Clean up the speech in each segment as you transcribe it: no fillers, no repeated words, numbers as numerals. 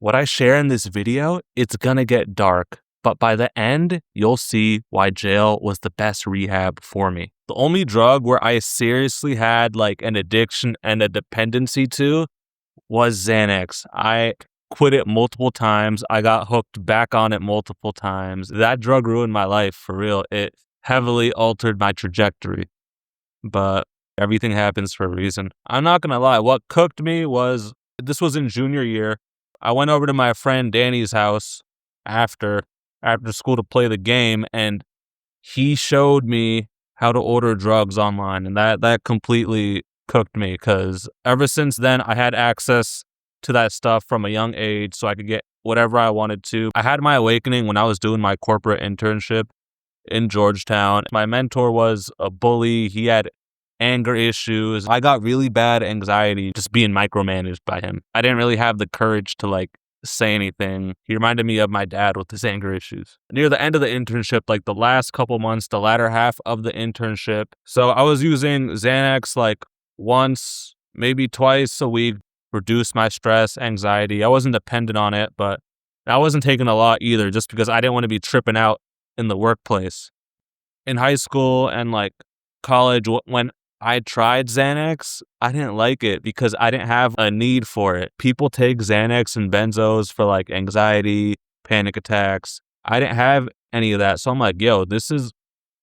What I share in this video, it's gonna get dark, but by the end, you'll see why jail was the best rehab for me. The only drug where I seriously had like an addiction and a dependency to was Xanax. I quit it multiple times. I got hooked back on it multiple times. That drug ruined my life for real. It heavily altered my trajectory, but everything happens for a reason. I'm not gonna lie. What cooked me was, this was in junior year. I went over to my friend Danny's house after school to play the game, and he showed me how to order drugs online, and that completely cooked me, because ever since then I had access to that stuff from a young age, so I could get whatever I wanted to. I had my awakening when I was doing my corporate internship in Georgetown. My mentor was a bully. He had anger issues. I got really bad anxiety just being micromanaged by him. I didn't really have the courage to like say anything. He reminded me of my dad with his anger issues. Near the end of the internship, like the last couple months, the latter half of the internship, so I was using Xanax like once, maybe twice a week, reduce my stress, anxiety. I wasn't dependent on it, but I wasn't taking a lot either, just because I didn't want to be tripping out in the workplace. In high school and like college, when I tried Xanax, I didn't like it because I didn't have a need for it. People take Xanax and Benzos for like anxiety, panic attacks. I didn't have any of that. So I'm like, yo, this is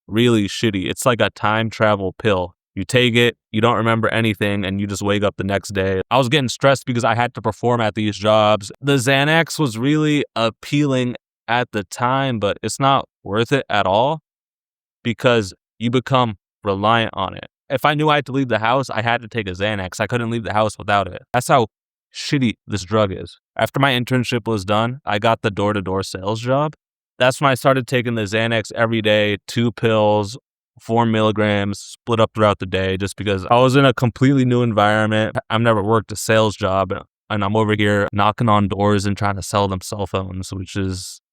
really shitty. It's like a time travel pill. You take it, you don't remember anything, and you just wake up the next day. I was getting stressed because I had to perform at these jobs. The Xanax was really appealing at the time, but it's not worth it at all because you become reliant on it. If I knew I had to leave the house, I had to take a Xanax. I couldn't leave the house without it. That's how shitty this drug is. After my internship was done, I got the door-to-door sales job. That's when I started taking the Xanax every day, 2 pills, 4 milligrams, split up throughout the day, just because I was in a completely new environment. I've never worked a sales job, and I'm over here knocking on doors and trying to sell them cell phones,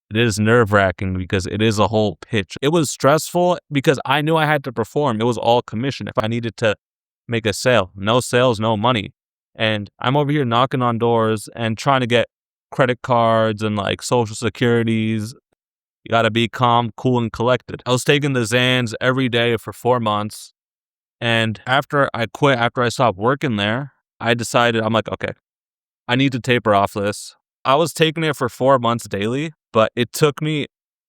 it is nerve-wracking because it is a whole pitch. It was stressful because I knew I had to perform. It was all commission. If I needed to make a sale, no sales, no money. And I'm over here knocking on doors and trying to get credit cards and like social securities. You got to be calm, cool, and collected. I was taking the Xans every day for 4 months. And after I quit, after I stopped working there, I decided, I'm like, okay, I need to taper off this. I was taking it for 4 months daily, but it took me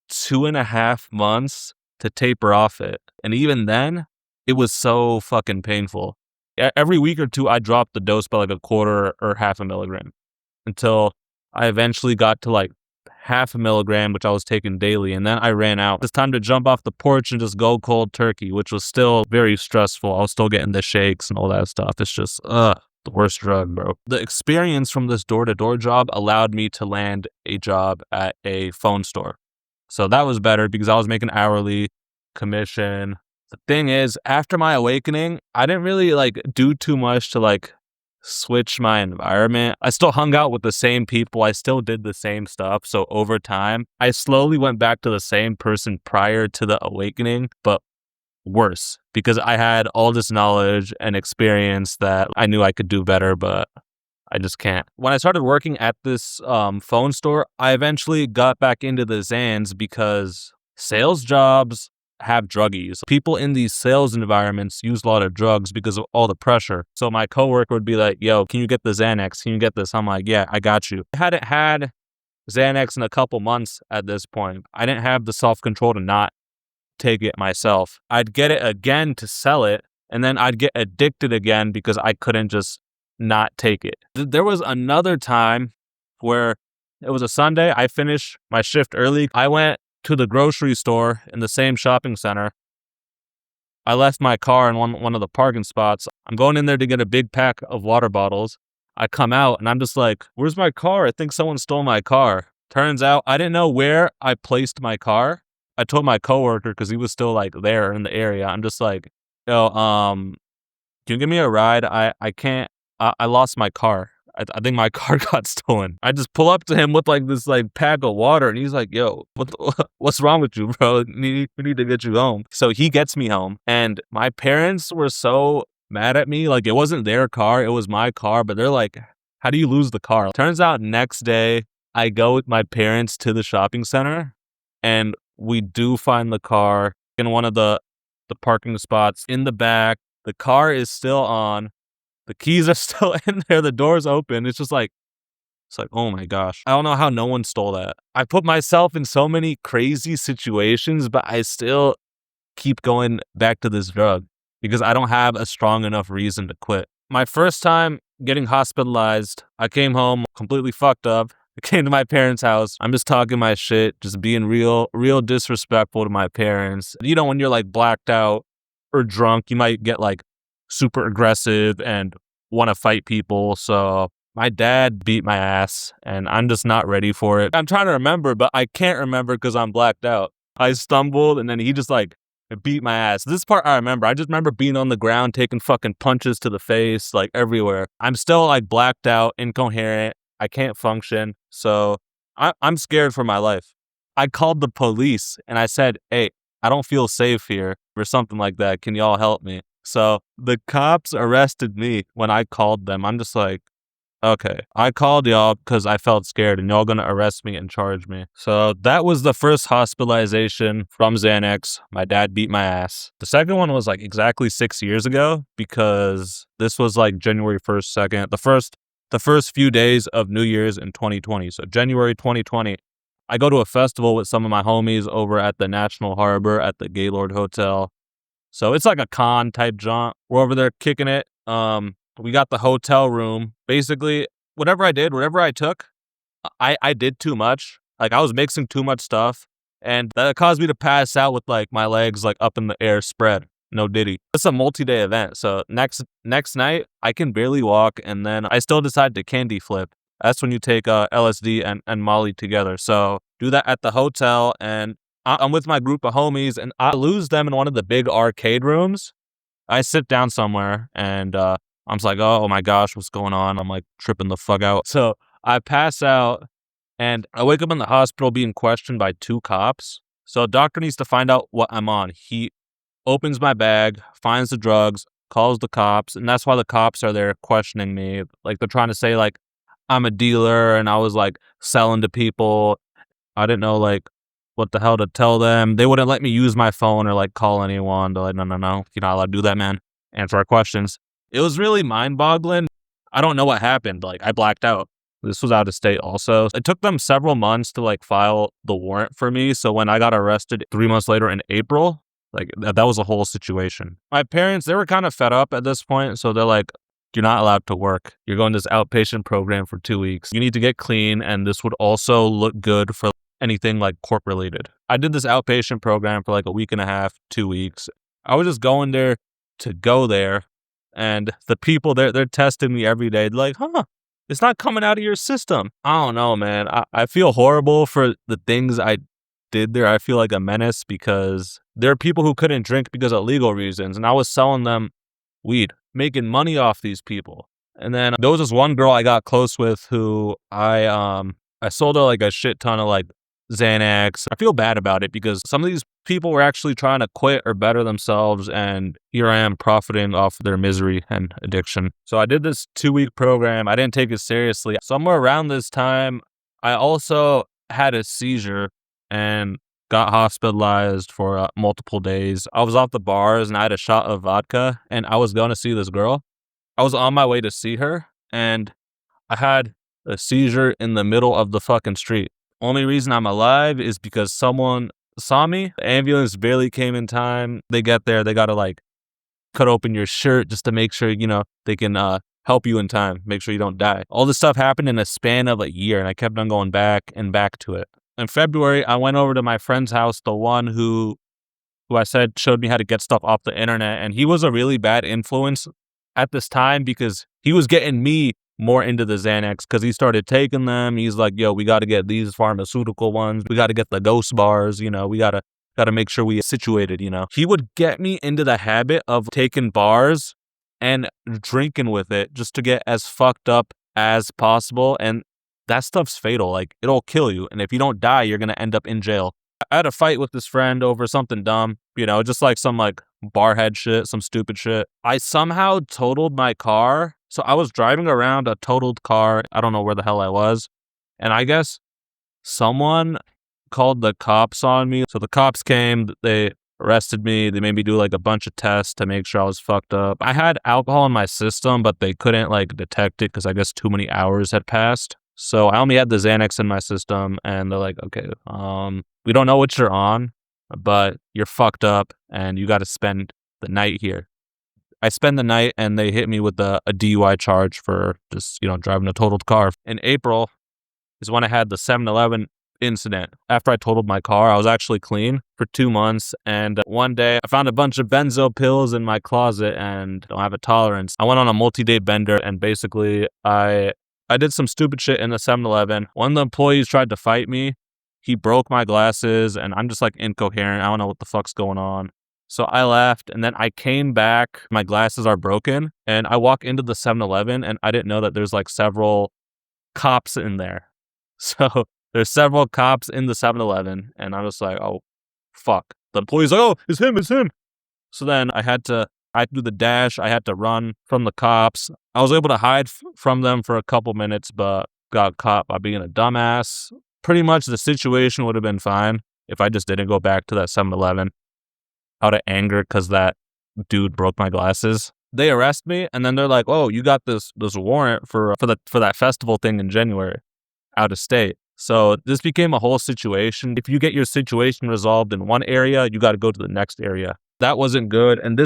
2.5 months to taper off it. And even then, it was so fucking painful. Every week or two, I dropped the dose by like a quarter or half a milligram until I eventually got to like half a milligram, which I was taking daily. And then I ran out. It's time to jump off the porch and just go cold turkey, which was still very stressful. I was still getting the shakes and all that stuff. It's just, the worst drug, bro. The experience from this door-to-door job allowed me to land a job at a phone store. So that was better because I was making hourly commission. The thing is, after my awakening, I didn't really like do too much to like switch my environment. I still hung out with the same people. I still did the same stuff. So over time, I slowly went back to the same person prior to the awakening, but worse, because I had all this knowledge and experience that I knew I could do better, but I just can't. When I started working at this phone store, I eventually got back into the Xans because sales jobs have druggies. People in these sales environments use a lot of drugs because of all the pressure. So my coworker would be like, yo, can you get the Xanax? Can you get this? I'm like, yeah, I got you. I hadn't had Xanax in a couple months at this point. I didn't have the self-control to not take it myself. I'd get it again to sell it, and then I'd get addicted again because I couldn't just not take it. There was another time where it was a Sunday. I finished my shift early. I went to the grocery store in the same shopping center. I left my car in one of the parking spots. I'm going in there to get a big pack of water bottles. I come out and I'm just like, where's my car? I think someone stole my car. Turns out I didn't know where I placed my car. I told my coworker because he was still like there in the area. I'm just like, yo, can you give me a ride? I can't. I lost my car. I think my car got stolen. I just pull up to him with like this like pack of water, and he's like, yo, what's wrong with you, bro? We need to get you home. So he gets me home, and my parents were so mad at me. Like, it wasn't their car, it was my car, but they're like, How do you lose the car? Turns out next day, I go with my parents to the shopping center and we do find the car in one of the parking spots in the back. The car is still on. The keys are still in there. The door's open. It's like, oh my gosh. I don't know how no one stole that. I put myself in so many crazy situations, but I still keep going back to this drug because I don't have a strong enough reason to quit. My first time getting hospitalized, I came home completely fucked up. I came to my parents' house. I'm just talking my shit, just being real disrespectful to my parents. You know, when you're like blacked out or drunk, you might get like super aggressive and want to fight people. So my dad beat my ass and I'm just not ready for it. I'm trying to remember, but I can't remember because I'm blacked out. I stumbled and then he just like beat my ass. This part I remember. I just remember being on the ground, taking fucking punches to the face, like everywhere. I'm still like blacked out, incoherent. I can't function. So I'm scared for my life. I called the police and I said, hey, I don't feel safe here or something like that. Can y'all help me? So the cops arrested me when I called them. I'm just like, okay, I called y'all because I felt scared and y'all gonna arrest me and charge me. So that was the first hospitalization from Xanax. My dad beat my ass. The second one was like exactly 6 years ago because this was like January 1st, 2nd. The first few days of New Year's in 2020. So January 2020, I go to a festival with some of my homies over at the National Harbor at the Gaylord Hotel. So it's like a con type jaunt. We're over there kicking it. We got the hotel room. Basically, whatever I took, I did too much. Like I was mixing too much stuff and that caused me to pass out with like my legs like up in the air spread. No diddy. It's a multi-day event. So next night, I can barely walk and then I still decide to candy flip. That's when you take LSD and Molly together. So do that at the hotel and I'm with my group of homies and I lose them in one of the big arcade rooms. I sit down somewhere and I'm just like, oh my gosh, what's going on? I'm like tripping the fuck out. So I pass out and I wake up in the hospital being questioned by 2 cops. So a doctor needs to find out what I'm on. He opens my bag, finds the drugs, calls the cops, and that's why the cops are there questioning me. Like they're trying to say like I'm a dealer and I was like selling to people. I didn't know like what the hell to tell them. They wouldn't let me use my phone or like call anyone. They're like, no, you're not allowed to do that, man. Answer our questions. It was really mind-boggling. I don't know what happened. Like I blacked out. This was out of state also. It took them several months to like file the warrant for me. So when I got arrested 3 months later in April, like that was a whole situation. My parents, they were kind of fed up at this point. So they're like, you're not allowed to work. You're going to this outpatient program for 2 weeks. You need to get clean. And this would also look good for anything like corp related. I did this outpatient program for like a week and a half, 2 weeks. I was just going there to go there. And the people there, they're testing me every day. They're like, it's not coming out of your system. I don't know, man. I feel horrible for the things I did there. I feel like a menace because there are people who couldn't drink because of legal reasons. And I was selling them weed, making money off these people. And then there was this one girl I got close with who I sold her like a shit ton of like Xanax. I feel bad about it because some of these people were actually trying to quit or better themselves, and here I am profiting off their misery and addiction. So I did this 2-week program. I didn't take it seriously. Somewhere around this time, I also had a seizure and got hospitalized for multiple days. I was off the bars and I had a shot of vodka and I was going to see this girl. I was on my way to see her and I had a seizure in the middle of the fucking street. Only reason I'm alive is because someone saw me. The ambulance barely came in time. They get there, they gotta like cut open your shirt just to make sure, you know, they can help you in time, make sure you don't die. All this stuff happened in a span of a year and I kept on going back and back to it. In February, I went over to my friend's house, the one who I said showed me how to get stuff off the internet. And he was a really bad influence at this time because he was getting me more into the Xanax because he started taking them. He's like, yo, we got to get these pharmaceutical ones. We got to get the ghost bars. You know, we got to make sure we situated, you know. He would get me into the habit of taking bars and drinking with it just to get as fucked up as possible. And that stuff's fatal. Like, it'll kill you. And if you don't die, you're going to end up in jail. I had a fight with this friend over something dumb, you know, just like some like barhead shit, some stupid shit. I somehow totaled my car So I was driving around a totaled car. I don't know where the hell I was. And I guess someone called the cops on me. So the cops came, they arrested me. They made me do like a bunch of tests to make sure I was fucked up. I had alcohol in my system, but they couldn't like detect it because I guess too many hours had passed. So I only had the Xanax in my system, and they're like, okay, we don't know what you're on, but you're fucked up and you got to spend the night here. I spend the night and they hit me with a DUI charge for just, driving a totaled car. In April is when I had the 7-Eleven incident. After I totaled my car, I was actually clean for 2 months. And one day I found a bunch of Benzo pills in my closet and don't have a tolerance. I went on a multi-day bender and basically I did some stupid shit in the 7-Eleven. One of the employees tried to fight me. He broke my glasses and I'm just like incoherent. I don't know what the fuck's going on. So I left and then I came back. My glasses are broken and I walk into the 7-Eleven and I didn't know that there's like several cops in there. So there's several cops in the 7-Eleven and I'm just like, oh, fuck. The employee's like, oh, it's him. So then I had to do the dash. I had to run from the cops. I was able to hide from them for a couple minutes, but got caught by being a dumbass. Pretty much the situation would have been fine if I just didn't go back to that 7-Eleven out of anger because that dude broke my glasses. They arrest me and then they're like, oh, you got this warrant for that festival thing in January out of state. So this became a whole situation. If you get your situation resolved in one area, you got to go to the next area. That wasn't good. And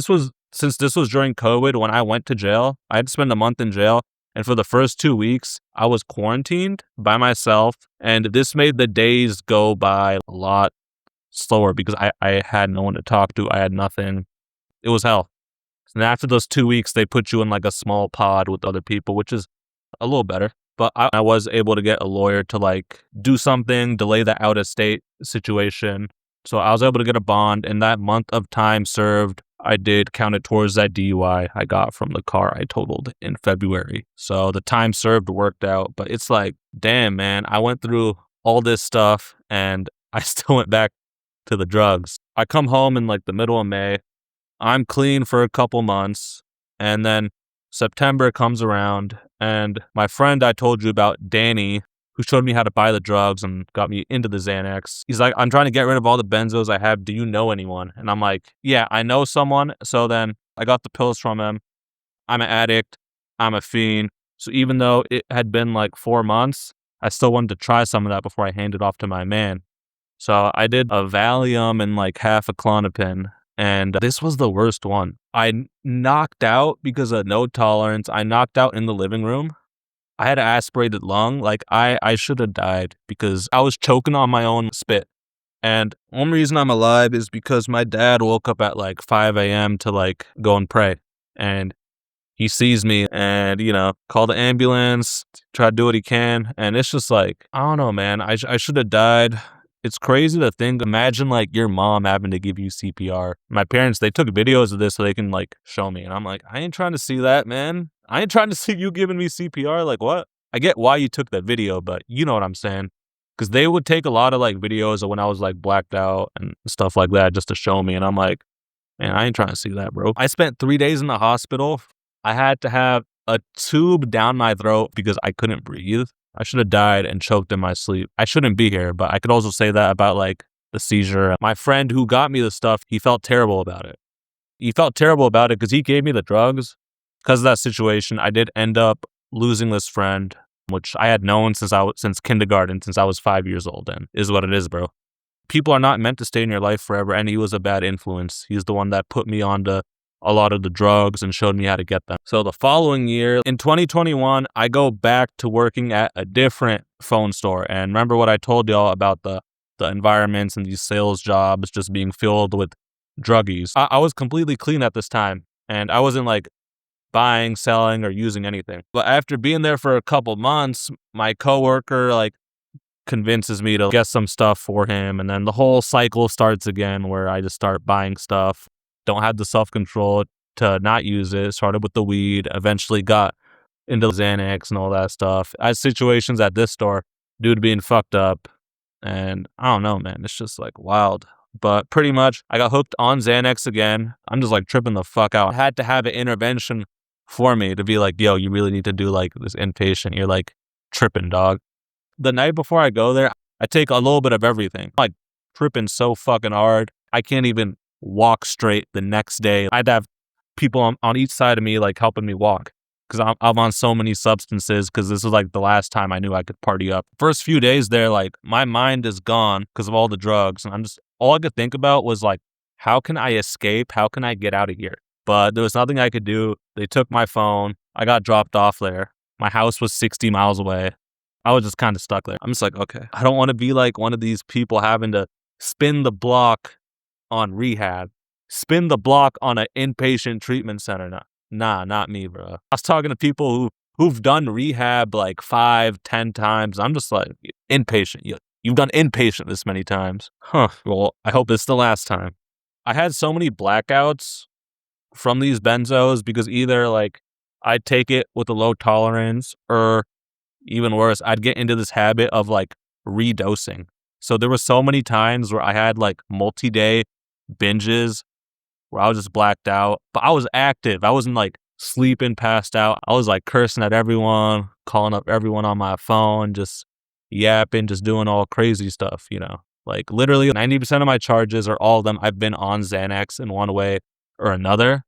since this was during COVID, when I went to jail, I had to spend a month in jail. And for the first 2 weeks, I was quarantined by myself. And this made the days go by a lot slower because I had no one to talk to. I had nothing. It was hell. And after those 2 weeks, they put you in like a small pod with other people, which is a little better. But I was able to get a lawyer to like do something, delay the out of state situation. So I was able to get a bond, and that month of time served, I did count it towards that DUI I got from the car I totaled in February. So the time served worked out, but it's like, damn, man, I went through all this stuff and I still went back to the drugs. I come home in like the middle of May. I'm clean for a couple months, and then September comes around, and my friend I told you about, Danny, who showed me how to buy the drugs and got me into the Xanax. He's like, I'm trying to get rid of all the benzos I have. Do you know anyone? And I'm like, yeah, I know someone. So then I got the pills from him. I'm an addict. I'm a fiend. So even though it had been like 4 months, I still wanted to try some of that before I handed off to my man. So I did a Valium and like half a Klonopin. And this was the worst one. I knocked out because of no tolerance. I knocked out in the living room. I had an aspirated lung. Like I should have died because I was choking on my own spit. And one reason I'm alive is because my dad woke up at like 5 a.m. to like go and pray. And he sees me and, call the ambulance, try to do what he can. And it's just like, I don't know, man. I should have died. It's crazy to think. Imagine like your mom having to give you CPR. My parents, they took videos of this so they can like show me. And I'm like, I ain't trying to see that, man. I ain't trying to see you giving me CPR. Like, what? I get why you took that video, but you know what I'm saying. Because they would take a lot of like videos of when I was like blacked out and stuff like that just to show me. And I'm like, man, I ain't trying to see that, bro. I spent 3 days in the hospital. I had to have a tube down my throat because I couldn't breathe. I should have died and choked in my sleep. I shouldn't be here, but I could also say that about like the seizure. My friend who got me the stuff, he felt terrible about it. He felt terrible about it because he gave me the drugs. Because of that situation, I did end up losing this friend, which I had known since kindergarten, since I was 5 years old, and is what it is, bro. People are not meant to stay in your life forever, and he was a bad influence. He's the one that put me onto a lot of the drugs and showed me how to get them. So the following year, in 2021, I go back to working at a different phone store. And remember what I told y'all about the environments and these sales jobs just being filled with druggies. I was completely clean at this time, and I wasn't like buying, selling, or using anything. But after being there for a couple months, my coworker like convinces me to get some stuff for him, and then the whole cycle starts again where I just start buying stuff. Don't have the self-control to not use it. Started with the weed, eventually got into Xanax and all that stuff. I had situations at this store, dude being fucked up, and I don't know, man, it's just like wild. But pretty much, I got hooked on Xanax again. I'm just like tripping the fuck out. I had to have an intervention for me to be like, yo, you really need to do like this inpatient. You're like tripping, dog. The night before I go there, I take a little bit of everything. Like tripping so fucking hard. I can't even walk straight the next day. I'd have people on each side of me like helping me walk because I'm on so many substances because this is like the last time I knew I could party up. First few days there, like my mind is gone because of all the drugs. And all I could think about was like, how can I escape? How can I get out of here? But there was nothing I could do. They took my phone. I got dropped off there. My house was 60 miles away. I was just kind of stuck there. I'm just like, okay, I don't want to be like one of these people having to spin the block on rehab, spin the block on an inpatient treatment center. Nah, not me, bro. I was talking to people who've done rehab like 5-10 times. I'm just like, inpatient. You've done inpatient this many times. Huh. Well, I hope it's the last time. I had so many blackouts from these benzos because either like I'd take it with a low tolerance or even worse, I'd get into this habit of like redosing. So there were so many times where I had like multi-day binges where I was just blacked out, but I was active. I wasn't like sleeping, passed out. I was like cursing at everyone, calling up everyone on my phone, just yapping, just doing all crazy stuff, you know. Like literally 90% of my charges or all of them, I've been on Xanax in one way or another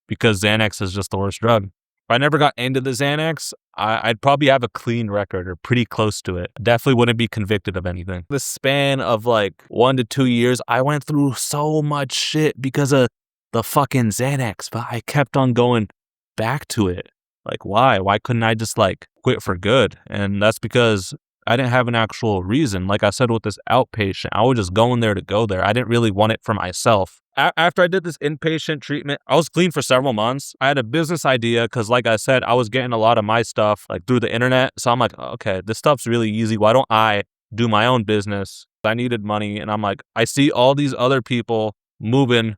because Xanax is just the worst drug. If I never got into the Xanax, I'd probably have a clean record or pretty close to it. Definitely wouldn't be convicted of anything. The span of like 1 to 2 years, I went through so much shit because of the fucking Xanax, but I kept on going back to it. Like, why? Why couldn't I just like quit for good? And that's because I didn't have an actual reason. Like I said with this outpatient, I was just going there to go there. I didn't really want it for myself. After I did this inpatient treatment, I was clean for several months. I had a business idea because, like I said, I was getting a lot of my stuff like through the internet. So I'm like, okay, this stuff's really easy. Why don't I do my own business? I needed money. And I'm like, I see all these other people moving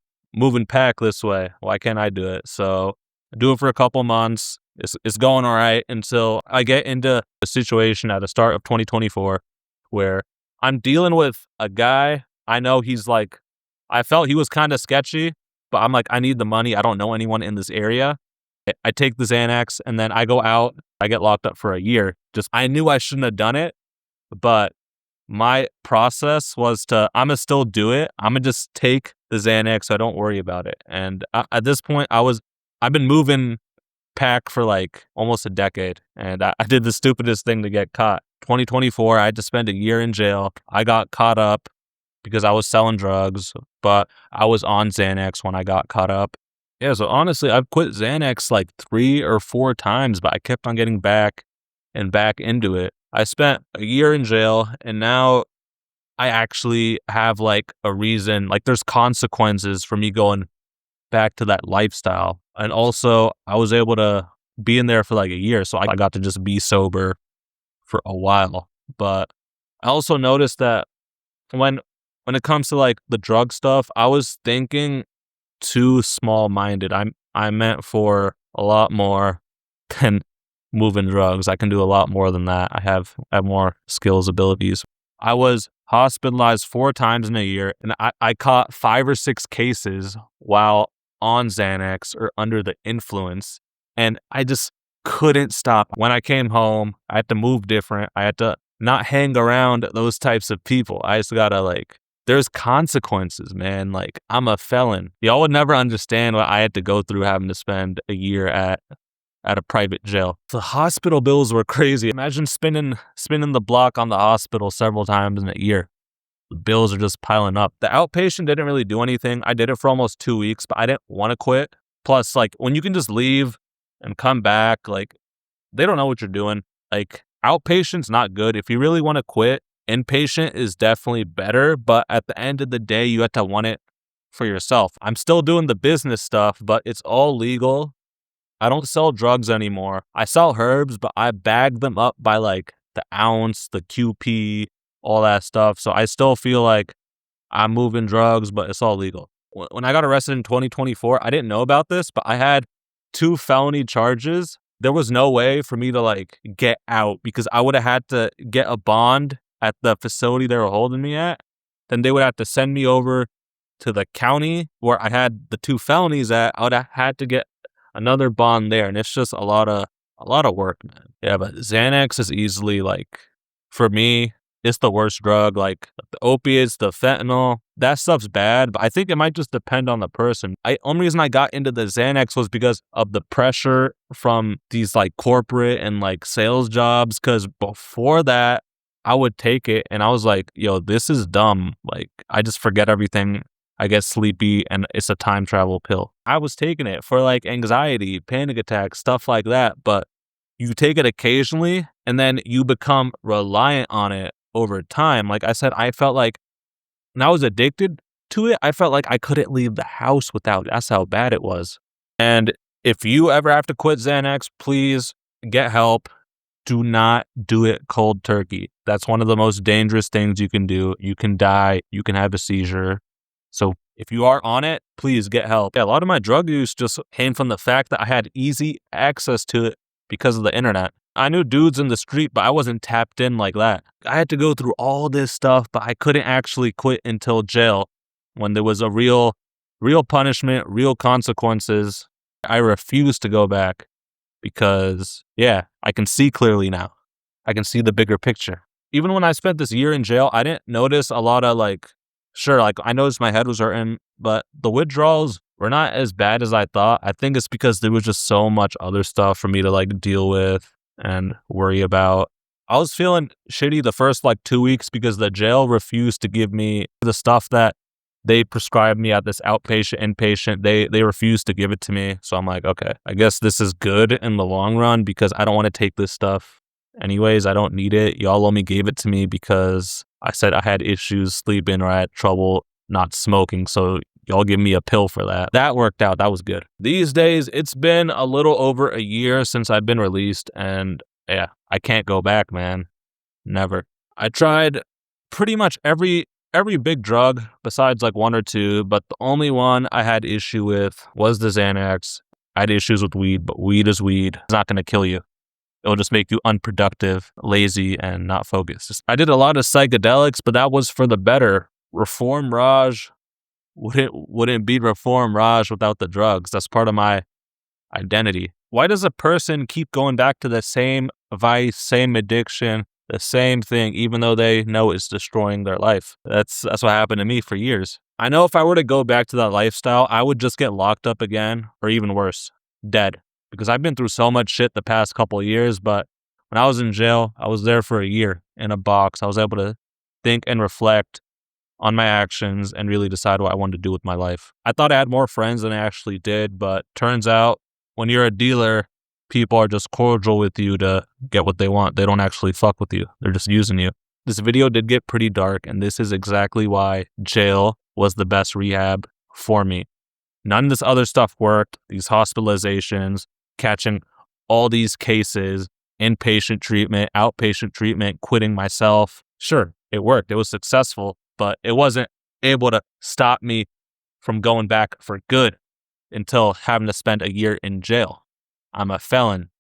pack this way. Why can't I do it? So I do it for a couple months. It's going all right until I get into a situation at the start of 2024 where I'm dealing with a guy. I know he's like, I felt he was kind of sketchy, but I'm like, I need the money. I don't know anyone in this area. I take the Xanax and then I go out. I get locked up for a year. I knew I shouldn't have done it, but my process was I'm going to still do it. I'm going to just take the Xanax so I don't worry about it. And at this point, I've been moving pack for like almost a decade. And I did the stupidest thing to get caught. 2024, I had to spend a year in jail. I got caught up because I was selling drugs, but I was on Xanax when I got caught up. Yeah, so honestly, I've quit Xanax like 3 or 4 times, but I kept on getting back and back into it. I spent a year in jail, and now I actually have like a reason, like there's consequences for me going back to that lifestyle. And also, I was able to be in there for like a year, so I got to just be sober for a while. But I also noticed that when it comes to like the drug stuff, I was thinking too small-minded. I'm meant for a lot more than moving drugs. I can do a lot more than that. I have more skills, abilities. I was hospitalized 4 times in a year, and I caught 5 or 6 cases while on Xanax or under the influence, and I just couldn't stop. When I came home, I had to move different. I had to not hang around those types of people. I just gotta like, there's consequences, man. Like, I'm a felon. Y'all would never understand what I had to go through having to spend a year at a private jail. The hospital bills were crazy. Imagine spinning the block on the hospital several times in a year. The bills are just piling up. The outpatient didn't really do anything. I did it for almost 2 weeks, but I didn't want to quit. Plus, like, when you can just leave and come back, like, they don't know what you're doing. Like, outpatient's not good. If you really want to quit, inpatient is definitely better, but at the end of the day, you have to want it for yourself. I'm still doing the business stuff, but it's all legal. I don't sell drugs anymore. I sell herbs, but I bag them up by like the ounce, the QP, all that stuff. So I still feel like I'm moving drugs, but it's all legal. When I got arrested in 2024, I didn't know about this, but I had 2 felony charges. There was no way for me to like get out because I would have had to get a bond at the facility they were holding me at. Then they would have to send me over to the county where I had the 2 felonies at. I would have had to get another bond there, and it's just a lot of work, man. Yeah, but Xanax is easily like, for me, it's the worst drug. Like the opiates, the fentanyl, that stuff's bad, but I think it might just depend on the person. Only reason I got into the Xanax was because of the pressure from these like corporate and like sales jobs. Cause before that, I would take it and I was like, yo, this is dumb. Like I just forget everything. I get sleepy and it's a time travel pill. I was taking it for like anxiety, panic attacks, stuff like that. But you take it occasionally and then you become reliant on it over time. Like I said, I felt like when I was addicted to it, I felt like I couldn't leave the house without it. That's how bad it was. And if you ever have to quit Xanax, please get help. Do not do it cold turkey. That's one of the most dangerous things you can do. You can die. You can have a seizure. So if you are on it, please get help. Yeah, a lot of my drug use just came from the fact that I had easy access to it because of the internet. I knew dudes in the street, but I wasn't tapped in like that. I had to go through all this stuff, but I couldn't actually quit until jail when there was a real punishment, real consequences. I refused to go back because, yeah, I can see clearly now. I can see the bigger picture. Even when I spent this year in jail, I didn't notice a lot of like I noticed my head was hurting, but the withdrawals were not as bad as I thought. I think it's because there was just so much other stuff for me to like deal with and worry about. I was feeling shitty the first like 2 weeks because the jail refused to give me the stuff that they prescribed me at this outpatient, inpatient. They refused to give it to me. So I'm like, okay, I guess this is good in the long run because I don't want to take this stuff. Anyways, I don't need it. Y'all only gave it to me because I said I had issues sleeping or I had trouble not smoking. So y'all give me a pill for that. That worked out. That was good. These days, it's been a little over a year since I've been released. And yeah, I can't go back, man. Never. I tried pretty much every big drug besides like one or two, but the only one I had issue with was the Xanax. I had issues with weed, but weed is weed. It's not going to kill you. It'll just make you unproductive, lazy, and not focused. I did a lot of psychedelics, but that was for the better. Reform Raj wouldn't be Reform Raj without the drugs. That's part of my identity. Why does a person keep going back to the same vice, same addiction, the same thing, even though they know it's destroying their life? That's what happened to me for years. I know if I were to go back to that lifestyle, I would just get locked up again, or even worse, dead. Because I've been through so much shit the past couple of years, but when I was in jail, I was there for a year in a box. I was able to think and reflect on my actions and really decide what I wanted to do with my life. I thought I had more friends than I actually did, but turns out when you're a dealer, people are just cordial with you to get what they want. They don't actually fuck with you. They're just using you. This video did get pretty dark, and this is exactly why jail was the best rehab for me. None of this other stuff worked. These hospitalizations, catching all these cases, inpatient treatment, outpatient treatment, quitting myself. Sure, it worked. It was successful, but it wasn't able to stop me from going back for good until having to spend a year in jail. I'm a felon.